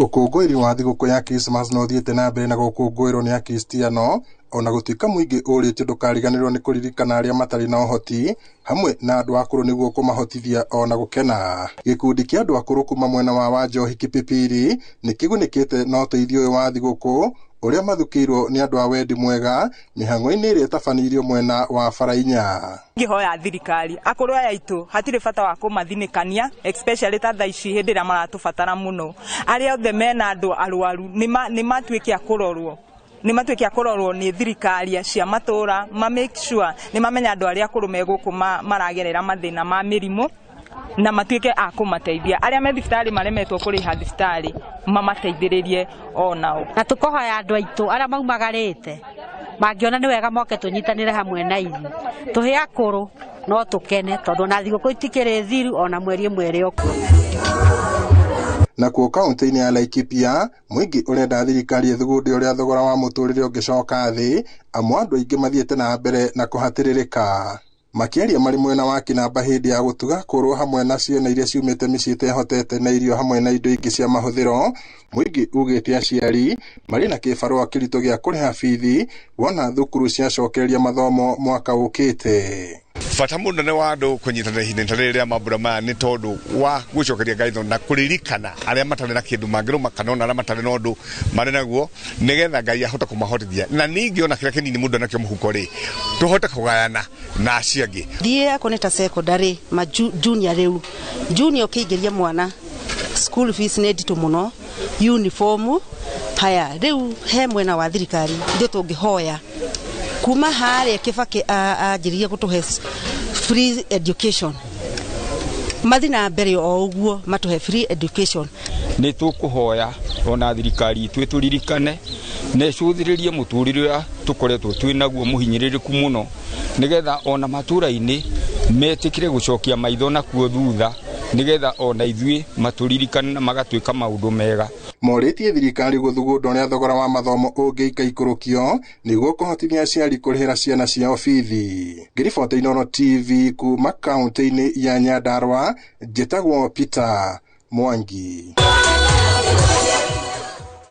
Ũkũngũĩri wa thigũkũ ya Christmas no thiĩte na mbere na gũkũngũĩrwo nĩ Akristiano, ona gũtuĩka mũingĩ ũrĩtio ndũkariganĩrwo nĩ kũririkana arĩa matarĩ na ũhoti hamwe na andũ akũrũ nĩguo kũmahotithia ona gũkena. Gĩkundi kĩa andũ akũrũ kuma mwena wa Njohi Kipipiri nĩ kĩgunĩkĩte na ũteithio ũyũ wa thigũkũ ũrĩa mathukĩirwo nĩ andũ a wendi mwega mĩhang'o-inĩ ĩrĩa ĩtabanirio mwena wa Barainya. Ngĩhoya thirikari akũrũ aya aitũ hatirĩ bata wa kũmathinĩkania, especially ta thaa ici hĩndĩ ĩrĩa maratũbatara mũno. Arĩa othe mena andũ arwaru nĩ matuĩke a kũrorwo nĩ thirikari cia matũra, make sure nĩ mamenya andũ arĩa akũrũ megũkũ maragerera mathĩna ma mĩrimũ na matuĩke a kũmateithia. Arĩa me thibitarĩ maremetwo kũrĩha thibitarĩ mamateithĩrĩrie onao. Na tũkohoya andũ aitũ arĩa maumagarĩte mangĩona nĩ wega moke tũnyitanĩre hamwe na ithuĩ. Tũhe akũrũ no tũkene tondũ na thigũkũ itikĩrĩ thiru ona mweri ĩmwe ĩrĩ okuo. Nakuo kaunti-inĩ ya Laikipia mũingĩ ũrenda thirikari ĩthugunde ũrĩa thogora wa mũtũrĩre ũngĩcoka thĩ, amwe andũ aingĩ mathiĩte na mbere na kũhatĩrĩrĩka. Makĩaria marĩ mwena wa Kinamba hĩndĩ ya gũtuga kũrwo hamwe na ciana iria ciumĩte mĩciĩ ĩtehotete na irio hamwe na indo ingĩ cia mahũthĩro, mũingĩ ugĩte aciari marĩ na kĩbarũa kĩritũ gĩa kũrĩha bithi wona thukuru ciacokereria mathomo mwaka ũkĩte. Bata mũnene wa andũ kũnyitanĩra ihinda rĩrĩa mambura maya nĩ tondũ wa gũcokeria ngatho na kũririkana arĩa matarĩ na kĩndũ mangĩrũma kana ona arĩa matarĩ na ũndũ marĩ naguo, nĩgetha Ngai ahota kũmahotithia. Na ningĩ ona kĩrĩa kĩnini mũndũ anakĩo mũhuko-rĩ tũhote kũgayana na acio angĩ. Thiĩ akorwo nĩ ta secondary ma junior rĩu junior ũkĩingĩria mwana school fees nĩ nditũ mũno, uniform haya rĩu he mwena wa thirikari ithuĩ tũngĩhoya kuma harĩa Kibaki anjĩrĩrie gũtũhe free education, mathi na mbere o ũguo matũhe free education. Nĩ tũkũhoya ona thirikari itũ ĩtũririkane na ĩcũthĩrĩrie mũtũrĩre ũrĩa tũkoretwo twĩ naguo mũhinyĩrĩrĩku mũno, nĩgetha ona matũra-inĩ metĩkĩre gũcokia maitho nakuo thutha, nĩgetha ona ithuĩ matũririkane na magatuĩka maũndũ mega. Morĩtie thirikari gũthugunda ũrĩa thogora wa mathomo ũngĩikũrũkio nĩguo kũhotithia aciari kũrĩhĩra ciana ciao bithi. Ngĩribota Inooro TV kuma kaunti-inĩ ya Nyandarua, njĩtagwo Peter Mwangi.